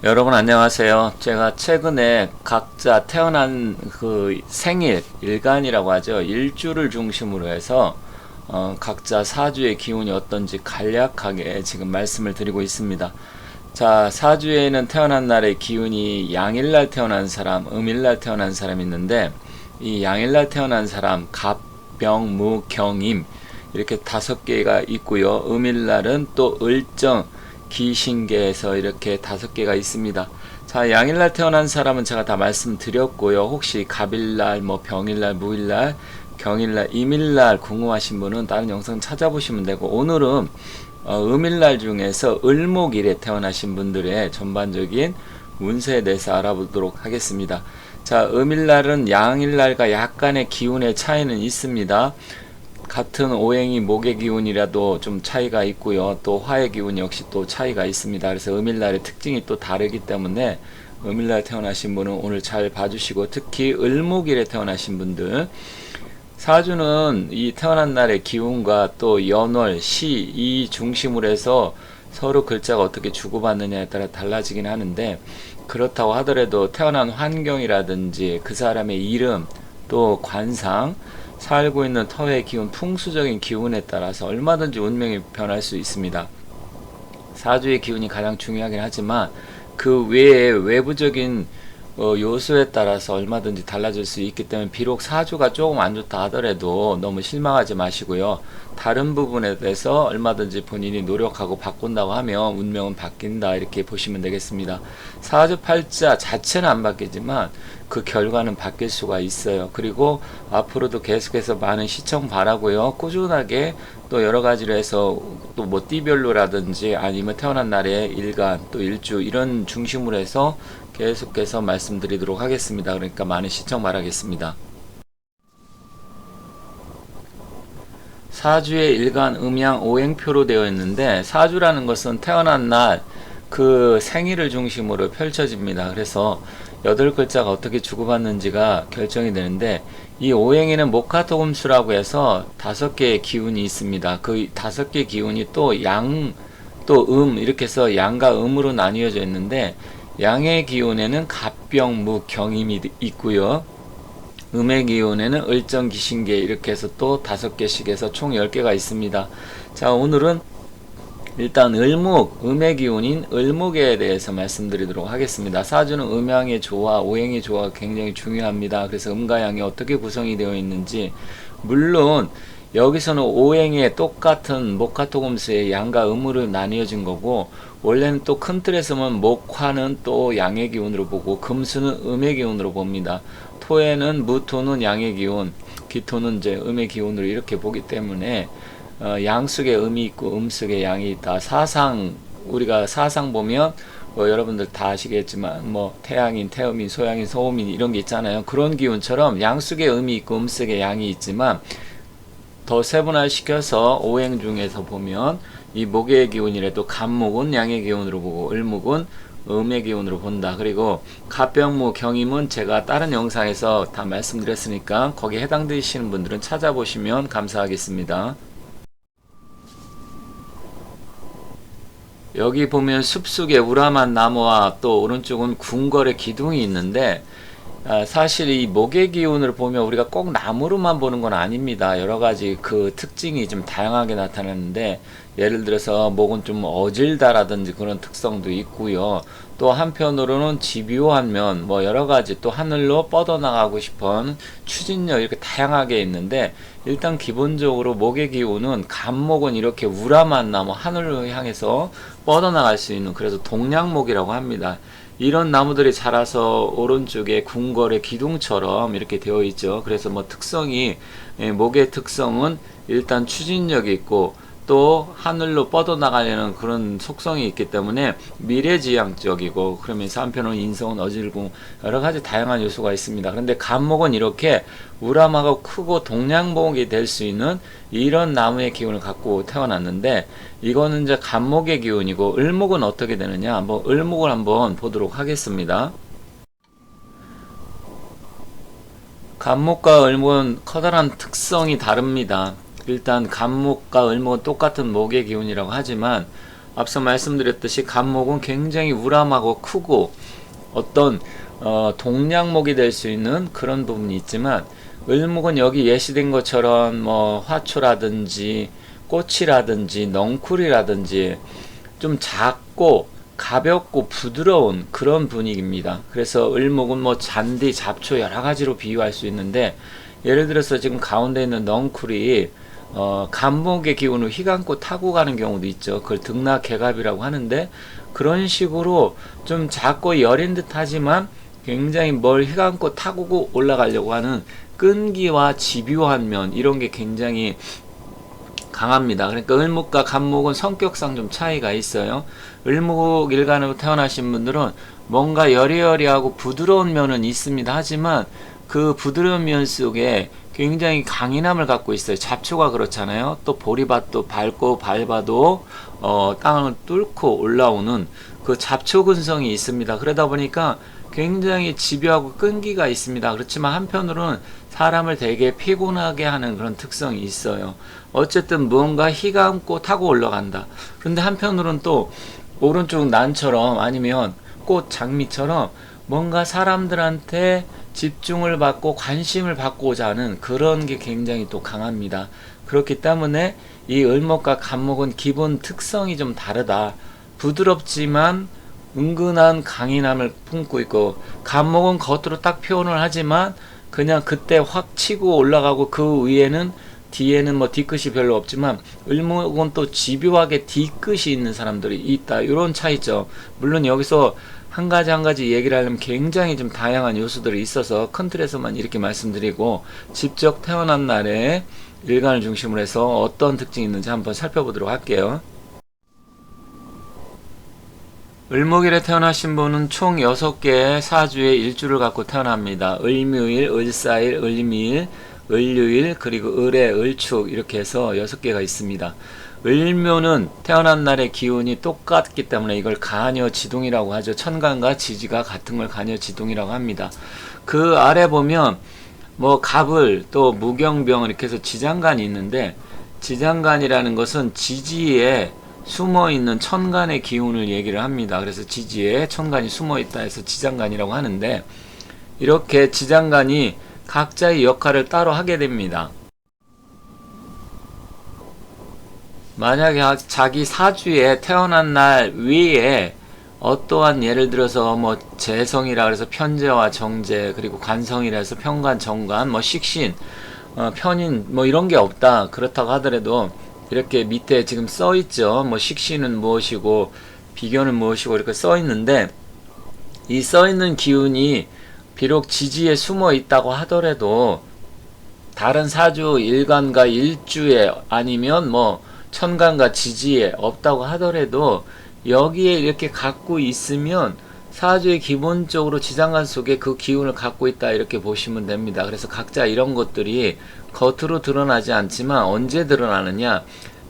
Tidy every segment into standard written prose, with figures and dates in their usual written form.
여러분 안녕하세요. 제가 최근에 각자 태어난 그 생일, 일간이라고 하죠. 일주를 중심으로 해서 각자 사주의 기운이 어떤지 간략하게 지금 말씀을 드리고 있습니다. 자, 사주에는 태어난 날의 기운이 양일날 태어난 사람, 음일날 태어난 사람이 있는데, 이 양일날 태어난 사람 갑, 병, 무, 경임 이렇게 5개가 있고요. 음일날은 또 을정, 기신계에서 이렇게 5개가 있습니다. 자, 양일날 태어난 사람은 제가 다 말씀드렸고요. 혹시 갑일날, 병일날, 무일날, 경일날, 임일날 궁금하신 분은 다른 영상 찾아보시면 되고, 오늘은 음일날 중에서 을목일에 태어나신 분들의 전반적인 운세에 대해서 알아보도록 하겠습니다. 자, 음일날은 양일날과 약간의 기운의 차이는 있습니다. 같은 오행이 목의 기운이라도 좀 차이가 있고요. 또 화의 기운 역시 또 차이가 있습니다. 그래서 음일날의 특징이 또 다르기 때문에 음일날 태어나신 분은 오늘 잘 봐주시고, 특히 을목일에 태어나신 분들, 사주는 이 태어난 날의 기운과 또 연월, 시 이 중심으로 해서 서로 글자가 어떻게 주고받느냐에 따라 달라지긴 하는데, 그렇다고 하더라도 태어난 환경이라든지 그 사람의 이름, 또 관상, 살고 있는 터의 기운, 풍수적인 기운에 따라서 얼마든지 운명이 변할 수 있습니다. 사주의 기운이 가장 중요하긴 하지만 그 외에 외부적인 요소에 따라서 얼마든지 달라질 수 있기 때문에, 비록 사주가 조금 안 좋다 하더라도 너무 실망하지 마시고요. 다른 부분에 대해서 얼마든지 본인이 노력하고 바꾼다고 하면 운명은 바뀐다, 이렇게 보시면 되겠습니다. 사주팔자 자체는 안 바뀌지만 그 결과는 바뀔 수가 있어요. 그리고 앞으로도 계속해서 많은 시청 바라고요. 꾸준하게 또 여러 가지로 해서 또 뭐 띠별로라든지 아니면 태어난 날의 일간 또 일주 이런 중심으로 해서 계속해서 말씀드리도록 하겠습니다. 그러니까 많은 시청 바라겠습니다. 사주의 일간 음양 오행표로 되어 있는데, 사주라는 것은 태어난 날 그 생일을 중심으로 펼쳐집니다. 그래서 8글자가 어떻게 주고받는지가 결정이 되는데, 이 오행에는 목화토금수라고 해서 5개의 기운이 있습니다. 그 5개 기운이 또 양, 또 이렇게 해서 양과 음으로 나뉘어져 있는데, 양의 기운에는 갑병, 무, 경임이 있고요. 음의 기운에는 을정, 기신계 이렇게 해서 또 5개씩 해서 총 10개가 있습니다. 자, 오늘은 일단 을목, 음의 기운인 을목에 대해서 말씀드리도록 하겠습니다. 사주는 음양의 조화, 오행의 조화가 굉장히 중요합니다. 그래서 음과 양이 어떻게 구성이 되어 있는지, 물론 여기서는 오행의 똑같은 목화토금수의 양과 음으로 나뉘어진 거고, 원래는 또 큰 틀에서 보면 목화는 또 양의 기운으로 보고 금수는 음의 기운으로 봅니다. 토에는 무토는 양의 기운, 기토는 이제 음의 기운으로 이렇게 보기 때문에 양 속에 음이 있고 속에 양이 있다. 사상, 우리가 사상 보면 여러분들 다 아시겠지만 태양인, 태음인, 소양인, 소음인 이런 게 있잖아요. 그런 기운처럼 양 속에 음이 있고 속에 양이 있지만, 더 세분화시켜서 오행 중에서 보면 이 목의 기운이라도 갑목은 양의 기운으로 보고 을목은 음의 기운으로 본다. 그리고 갑병무 경임은 제가 다른 영상에서 다 말씀드렸으니까 거기에 해당되시는 분들은 찾아보시면 감사하겠습니다. 여기 보면 숲속에 우람한 나무와 또 오른쪽은 궁궐의 기둥이 있는데, 사실 이 목의 기운을 보면 우리가 꼭 나무로만 보는 건 아닙니다. 여러 가지 그 특징이 좀 다양하게 나타나는데, 예를 들어서 목은 좀 어질다라든지 그런 특성도 있고요. 또 한편으로는 집요한 면, 여러 가지 또 하늘로 뻗어나가고 싶은 추진력 이렇게 다양하게 있는데, 일단 기본적으로 목의 기운은 갑목은 이렇게 우람한 나무, 하늘로 향해서 뻗어나갈 수 있는, 그래서 동양목이라고 합니다. 이런 나무들이 자라서 오른쪽에 궁궐의 기둥처럼 이렇게 되어 있죠. 그래서 특성이, 목의 특성은 일단 추진력이 있고 또 하늘로 뻗어나가려는 그런 속성이 있기 때문에 미래지향적이고, 그러면서 한편으로는 인성은 어질고 여러 가지 다양한 요소가 있습니다. 그런데 갑목은 이렇게 우람하고 크고 동양목이 될 수 있는 이런 나무의 기운을 갖고 태어났는데, 이거는 이제 갑목의 기운이고, 을목은 어떻게 되느냐, 을목을 한번 보도록 하겠습니다. 갑목과 을목은 커다란 특성이 다릅니다. 일단 갑목과 을목은 똑같은 목의 기운이라고 하지만 앞서 말씀드렸듯이 간목은 굉장히 우람하고 크고 어떤 동량목이 될 수 있는 그런 부분이 있지만, 을목은 여기 예시된 것처럼 뭐 화초라든지 꽃이라든지 넝쿨이라든지 좀 작고 가볍고 부드러운 그런 분위기입니다. 그래서 을목은 뭐 잔디, 잡초 여러 가지로 비유할 수 있는데, 예를 들어서 지금 가운데 있는 넝쿨이 간목의 기운을 휘감고 타고 가는 경우도 있죠. 그걸 등락개갑이라고 하는데, 그런 식으로 좀 작고 여린 듯 하지만 굉장히 뭘 휘감고 타고 올라가려고 하는 끈기와 집요한 면, 이런 게 굉장히 강합니다. 그러니까 을목과 간목은 성격상 좀 차이가 있어요. 을목 일간으로 태어나신 분들은 뭔가 여리여리하고 부드러운 면은 있습니다. 하지만 그 부드러운 면 속에 굉장히 강인함을 갖고 있어요. 잡초가 그렇잖아요. 또 보리밭도 밟고 밟아도 땅을 뚫고 올라오는 그 잡초 근성이 있습니다. 그러다 보니까 굉장히 집요하고 끈기가 있습니다. 그렇지만 한편으로는 사람을 되게 피곤하게 하는 그런 특성이 있어요. 어쨌든 무언가 휘감고 타고 올라간다. 그런데 한편으로는 또 오른쪽 난처럼 아니면 꽃 장미처럼 뭔가 사람들한테 집중을 받고 관심을 받고자 하는 그런 게 굉장히 또 강합니다. 그렇기 때문에 이 을목과 간목은 기본 특성이 좀 다르다. 부드럽지만 은근한 강인함을 품고 있고, 간목은 겉으로 딱 표현을 하지만 그냥 그때 확 치고 올라가고 그 위에는 뒤에는 뭐 뒤끝이 별로 없지만, 을목은 또 집요하게 뒤끝이 있는 사람들이 있다. 이런 차이죠. 물론 여기서 한 가지 얘기를 하려면 굉장히 좀 다양한 요소들이 있어서 큰 틀에서만 이렇게 말씀드리고, 직접 태어난 날에 일간을 중심으로 해서 어떤 특징이 있는지 한번 살펴보도록 할게요. 을목일에 태어나신 분은 총 6개의 사주의 일주를 갖고 태어납니다. 을묘일, 을사일, 을미일, 을유일, 그리고 을의 을축, 이렇게 해서 6개가 있습니다. 을묘는 태어난 날의 기운이 똑같기 때문에 이걸 간여지동이라고 하죠. 천간과 지지가 같은 걸 간여지동이라고 합니다. 그 아래 보면 뭐 갑을, 또 무경병, 이렇게 해서 지장간이 있는데, 지장간이라는 것은 지지에 숨어있는 천간의 기운을 얘기를 합니다. 그래서 지지에 천간이 숨어있다 해서 지장간이라고 하는데, 이렇게 지장간이 각자의 역할을 따로 하게 됩니다. 만약에 자기 사주에 태어난 날 위에 어떠한, 예를 들어서 뭐 재성이라 그래서 편재와 정재, 그리고 관성이라 해서 편관, 정관, 뭐 식신, 편인, 뭐 이런 게 없다. 그렇다고 하더라도 이렇게 밑에 지금 써 있죠. 뭐 식신은 무엇이고 비견은 무엇이고 이렇게 써 있는데, 이 써 있는 기운이 비록 지지에 숨어 있다고 하더라도 다른 사주 일간과 일주에 아니면 뭐 천간과 지지에 없다고 하더라도 여기에 이렇게 갖고 있으면 사주의 기본적으로 지장간 속에 그 기운을 갖고 있다, 이렇게 보시면 됩니다. 그래서 각자 이런 것들이 겉으로 드러나지 않지만 언제 드러나느냐,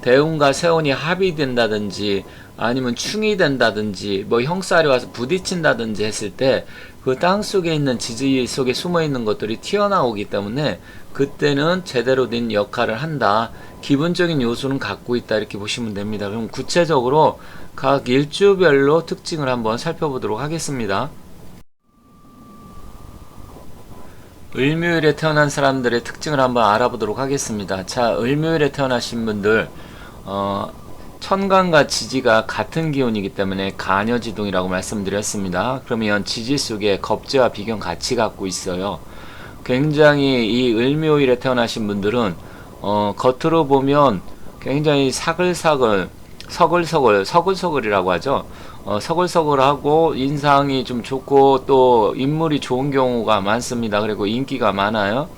대운과 세운이 합의된다든지 아니면 충이 된다든지 뭐 형살이 와서 부딪힌다든지 했을 때 그 땅 속에 있는 지지 속에 숨어 있는 것들이 튀어나오기 때문에 그때는 제대로 된 역할을 한다. 기본적인 요소는 갖고 있다, 이렇게 보시면 됩니다. 그럼 구체적으로 각 일주별로 특징을 한번 살펴보도록 하겠습니다. 을묘일에 태어난 사람들의 특징을 한번 알아보도록 하겠습니다. 자, 을묘일에 태어나신 분들 천간과 지지가 같은 기운이기 때문에 간여지동이라고 말씀드렸습니다. 그러면 지지 속에 겁재와 비견 같이 갖고 있어요. 굉장히 이 을묘일에 태어나신 분들은 겉으로 보면 굉장히 사글사글, 서글서글이라고 하죠. 서글서글하고 인상이 좀 좋고 또 인물이 좋은 경우가 많습니다. 그리고 인기가 많아요.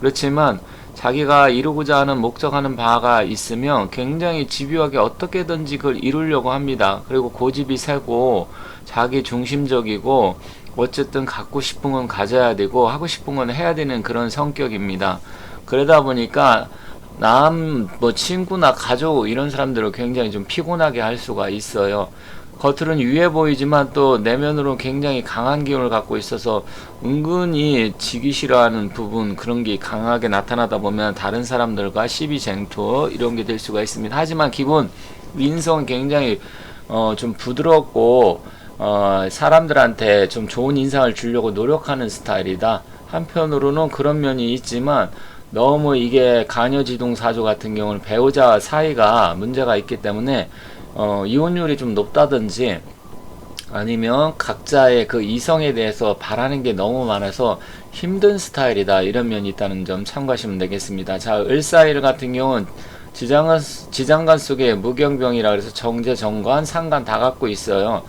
그렇지만 자기가 이루고자 하는 목적하는 바가 있으면 굉장히 집요하게 어떻게든지 그걸 이루려고 합니다. 그리고 고집이 세고 자기 중심적이고 어쨌든 갖고 싶은 건 가져야 되고 하고 싶은 건 해야 되는 그런 성격입니다. 그러다 보니까 뭐 친구나 가족 이런 사람들을 굉장히 좀 피곤하게 할 수가 있어요. 겉으로는 유해 보이지만 또 내면으로는 굉장히 강한 기운을 갖고 있어서 은근히 지기 싫어하는 부분, 그런 게 강하게 나타나다 보면 다른 사람들과 시비 쟁투 이런 게 될 수가 있습니다. 하지만 기본 인성은 굉장히 좀 부드럽고 사람들한테 좀 좋은 인상을 주려고 노력하는 스타일이다. 한편으로는 그런 면이 있지만 너무 이게 간여지동 사주 같은 경우는 배우자 사이가 문제가 있기 때문에 이혼율이 좀 높다든지 아니면 각자의 그 이성에 대해서 바라는 게 너무 많아서 힘든 스타일이다, 이런 면이 있다는 점 참고하시면 되겠습니다. 자, 을사일 같은 경우는 지장간 속에 무경병이라 그래서 정제, 정관, 상간 다 갖고 있어요.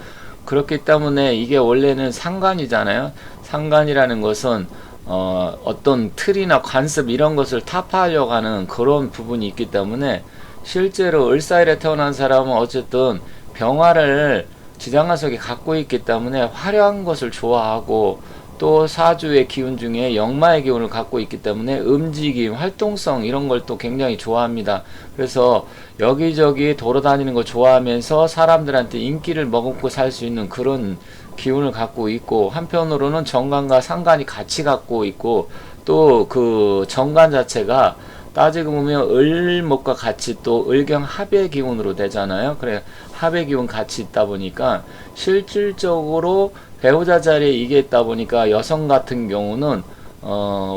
그렇기 때문에 이게 원래는 상간이잖아요. 상간이라는 것은 어떤 틀이나 관습 이런 것을 타파하려고 하는 그런 부분이 있기 때문에 실제로 을사일에 태어난 사람은 어쨌든 병화를 지장간석이 갖고 있기 때문에 화려한 것을 좋아하고 또 사주의 기운 중에 역마의 기운을 갖고 있기 때문에 움직임, 활동성 이런 걸 또 굉장히 좋아합니다. 그래서 여기저기 돌아다니는 거 좋아하면서 사람들한테 인기를 머금고 살 수 있는 그런 기운을 갖고 있고, 한편으로는 정관과 상관이 같이 갖고 있고, 또 그 정관 자체가 따지고 보면 을목과 같이 또 을경 합의 기운으로 되잖아요. 그래, 합의 기운 같이 있다 보니까 실질적으로 배우자 자리에 이게 있다 보니까 여성 같은 경우는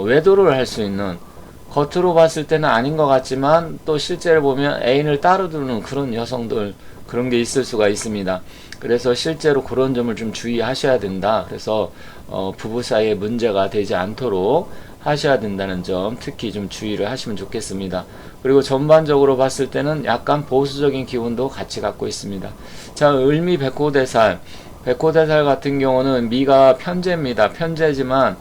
외도를 할 수 있는, 겉으로 봤을 때는 아닌 것 같지만 또 실제로 보면 애인을 따로 두는 그런 여성들, 그런 게 있을 수가 있습니다. 그래서 실제로 그런 점을 좀 주의하셔야 된다. 그래서 부부 사이에 문제가 되지 않도록 하셔야 된다는 점 특히 좀 주의를 하시면 좋겠습니다. 그리고 전반적으로 봤을 때는 약간 보수적인 기운도 같이 갖고 있습니다. 자, 을미 백호대살. 백호대살 같은 경우는 미가 편재입니다. 편재지만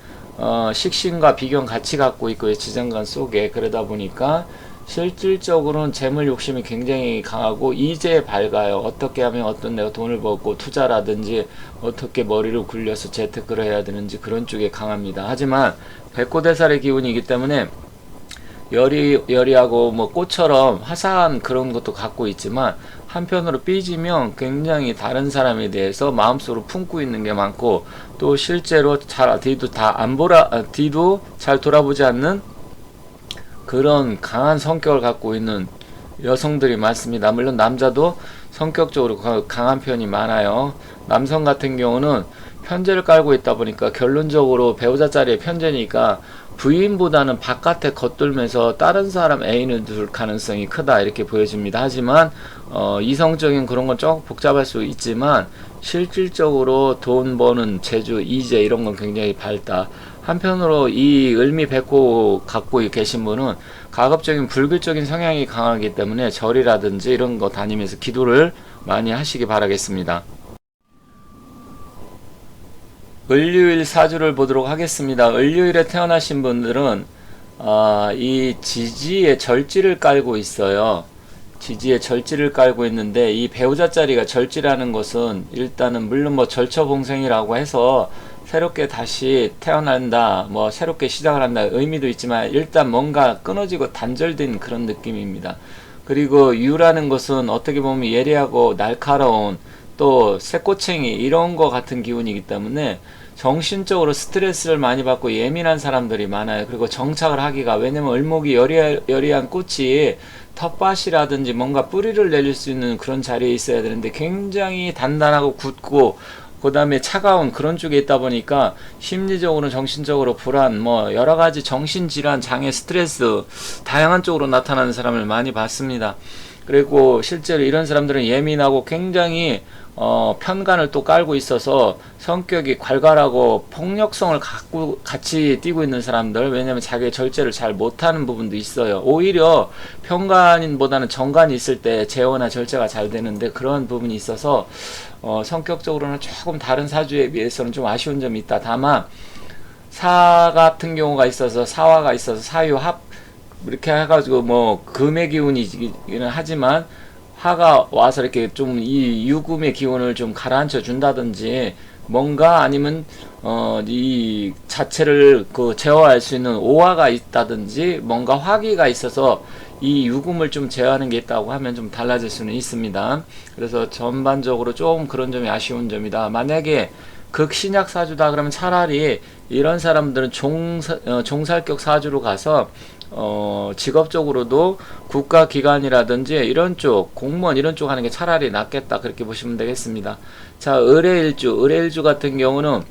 식신과 비견 같이 갖고 있고요. 지장간 속에. 그러다 보니까 실질적으로는 재물 욕심이 굉장히 강하고 이제에 밝아요. 어떻게 하면 어떤 내가 돈을 벌고 투자라든지 어떻게 머리를 굴려서 재테크를 해야 되는지 그런 쪽에 강합니다. 하지만 백호대살의 기운이기 때문에 여리하고 뭐 꽃처럼 화사한 그런 것도 갖고 있지만 한편으로 삐지면 굉장히 다른 사람에 대해서 마음속으로 품고 있는 게 많고, 또 실제로 뒤도 잘 돌아보지 않는 그런 강한 성격을 갖고 있는 여성들이 많습니다. 물론 남자도 성격적으로 강한 편이 많아요. 남성 같은 경우는 편제를 깔고 있다 보니까 결론적으로 배우자 자리에 편제니까 부인보다는 바깥에 겉돌면서 다른 사람 애인을 둘 가능성이 크다, 이렇게 보여집니다. 하지만 이성적인 그런 건 조금 복잡할 수 있지만 실질적으로 돈 버는 재주, 이재 이런 건 굉장히 밝다. 한편으로 이 을미 백호 갖고 계신 분은 가급적인 불교적인 성향이 강하기 때문에 절이라든지 이런 거 다니면서 기도를 많이 하시기 바라겠습니다. 을류일 사주를 보도록 하겠습니다. 을류일에 태어나신 분들은 이 지지에 절지를 깔고 있어요. 지지에 절지를 깔고 있는데, 이 배우자 자리가 절지라는 것은 일단은 물론 뭐 절처봉생이라고 해서 새롭게 다시 태어난다, 뭐 새롭게 시작을 한다 의미도 있지만 일단 뭔가 끊어지고 단절된 그런 느낌입니다. 그리고 유라는 것은 어떻게 보면 예리하고 날카로운 또 새꼬챙이 이런 거 같은 기운이기 때문에 정신적으로 스트레스를 많이 받고 예민한 사람들이 많아요. 그리고 정착을 하기가, 왜냐면 을목이 여리한 꽃이 텃밭이라든지 뭔가 뿌리를 내릴 수 있는 그런 자리에 있어야 되는데 굉장히 단단하고 굳고 그 다음에 차가운 그런 쪽에 있다 보니까 심리적으로 정신적으로 불안, 뭐 여러가지 정신질환, 장애, 스트레스 다양한 쪽으로 나타나는 사람을 많이 봤습니다. 그리고 실제로 이런 사람들은 예민하고 굉장히 편간을 또 깔고 있어서 성격이 괄괄하고 폭력성을 갖고 같이 띄고 있는 사람들, 왜냐면 자기의 절제를 잘 못하는 부분도 있어요. 오히려 편간보다는 정간이 있을 때 제어나 절제가 잘 되는데 그런 부분이 있어서 성격적으로는 조금 다른 사주에 비해서는 좀 아쉬운 점이 있다. 다만 사 같은 경우가 있어서 사화가 있어서 사유합 이렇게 해가지고 뭐 금의 기운이기는 하지만 화가 와서 이렇게 좀 이 유금의 기운을 좀 가라앉혀 준다든지 뭔가 아니면 이 자체를 그 제어할 수 있는 오화가 있다든지 뭔가 화기가 있어서 이 유금을 좀 제어하는 게 있다고 하면 좀 달라질 수는 있습니다. 그래서 전반적으로 좀 그런 점이 아쉬운 점이다. 만약에 극신약 사주다 그러면 차라리 이런 사람들은 종살격 사주로 가서 직업적으로도 국가기관이라든지 이런 쪽, 공무원 이런 쪽 하는 게 차라리 낫겠다. 그렇게 보시면 되겠습니다. 자, 을해일주 같은 경우는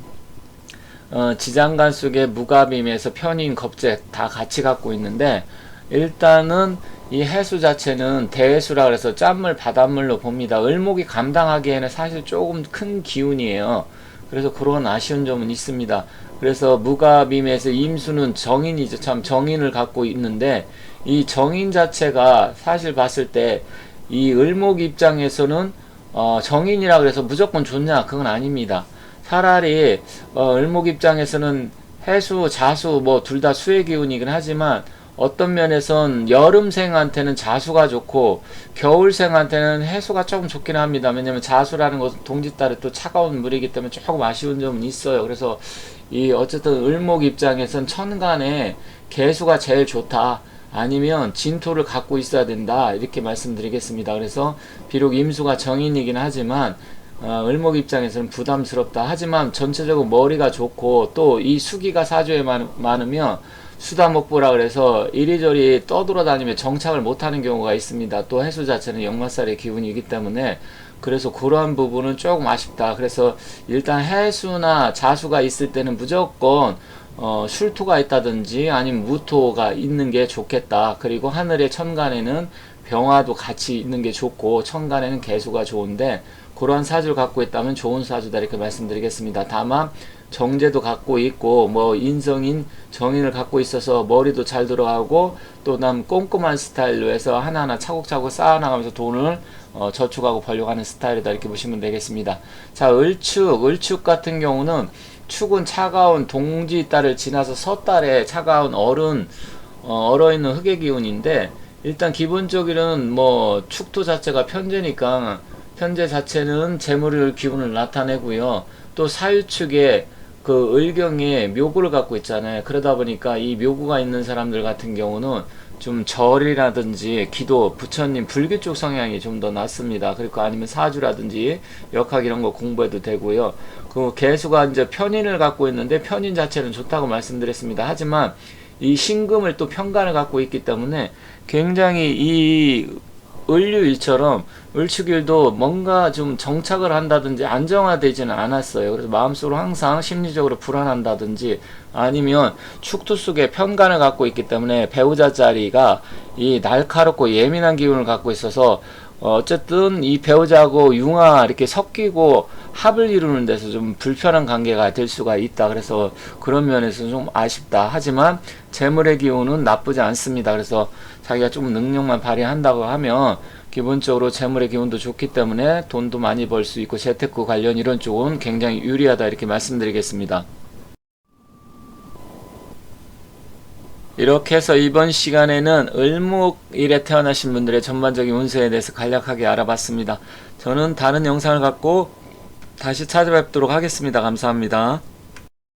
지장간 속에 무갑임에서 편인, 겁재 다 같이 갖고 있는데, 일단은 이 해수 자체는 대해수라 그래서 짠물, 바닷물로 봅니다. 을목이 감당하기에는 사실 조금 큰 기운이에요. 그래서 그런 아쉬운 점은 있습니다. 그래서 무갑임에서 임수는 정인이죠. 참 정인을 갖고 있는데, 이 정인 자체가 사실 봤을 때 이 을목 입장에서는 정인이라 그래서 무조건 좋냐? 그건 아닙니다. 차라리 을목 입장에서는 해수, 자수 뭐 둘 다 수의 기운이긴 하지만 어떤 면에선 여름생한테는 자수가 좋고 겨울생한테는 해수가 조금 좋긴 합니다. 왜냐면 자수라는 것은 동지 달에 또 차가운 물이기 때문에 조금 아쉬운 점은 있어요. 그래서 이 어쨌든 을목 입장에선 천간에 개수가 제일 좋다. 아니면 진토를 갖고 있어야 된다. 이렇게 말씀드리겠습니다. 그래서 비록 임수가 정인이긴 하지만 을목 입장에서는 부담스럽다. 하지만 전체적으로 머리가 좋고 또 이 수기가 사주에 많으면 수다목보라 그래서 이리저리 떠돌아다니며 정착을 못하는 경우가 있습니다. 또 해수 자체는 역마살의 기운이기 때문에 그래서 그러한 부분은 조금 아쉽다. 그래서 일단 해수나 자수가 있을 때는 무조건 술토가 있다든지 아니면 무토가 있는 게 좋겠다. 그리고 하늘의 천간에는 병화도 같이 있는 게 좋고 천간에는 개수가 좋은데 그러한 사주를 갖고 있다면 좋은 사주다 이렇게 말씀드리겠습니다. 다만 정제도 갖고 있고 뭐 인성인 정인을 갖고 있어서 머리도 잘 들어가고 또 남 꼼꼼한 스타일로 해서 하나하나 차곡차곡 쌓아나가면서 돈을 저축하고 벌려고 하는 스타일이다 이렇게 보시면 되겠습니다. 자, 을축 같은 경우는 축은 차가운 동지달을 지나서 섣달에 차가운 얼어있는 흙의 기운인데 일단 기본적으로는 뭐 축토 자체가 편제니까 편제 자체는 재물의 기운을 나타내고요. 또 사유축에 그 을경에 묘구를 갖고 있잖아요. 그러다 보니까 이 묘구가 있는 사람들 같은 경우는 좀 절이라든지 기도, 부처님, 불교 쪽 성향이 좀 더 낫습니다. 그리고 아니면 사주라든지 역학 이런 거 공부해도 되고요. 그 개수가 이제 편인을 갖고 있는데 편인 자체는 좋다고 말씀드렸습니다. 하지만 이 신금을 또 편간을 갖고 있기 때문에 굉장히 이 을류일처럼 을축일도 뭔가 좀 정착을 한다든지 안정화되지는 않았어요. 그래서 마음속으로 항상 심리적으로 불안한다든지 아니면 축토 속에 편간을 갖고 있기 때문에 배우자 자리가 이 날카롭고 예민한 기운을 갖고 있어서 어쨌든 이 배우자하고 융화 이렇게 섞이고 합을 이루는 데서 좀 불편한 관계가 될 수가 있다. 그래서 그런 면에서 좀 아쉽다. 하지만 재물의 기운은 나쁘지 않습니다. 그래서 자기가 좀 능력만 발휘한다고 하면 기본적으로 재물의 기운도 좋기 때문에 돈도 많이 벌 수 있고 재테크 관련 이런 쪽은 굉장히 유리하다 이렇게 말씀드리겠습니다. 이렇게 해서 이번 시간에는 을목일에 태어나신 분들의 전반적인 운세에 대해서 간략하게 알아봤습니다. 저는 다른 영상을 갖고 다시 찾아뵙도록 하겠습니다. 감사합니다.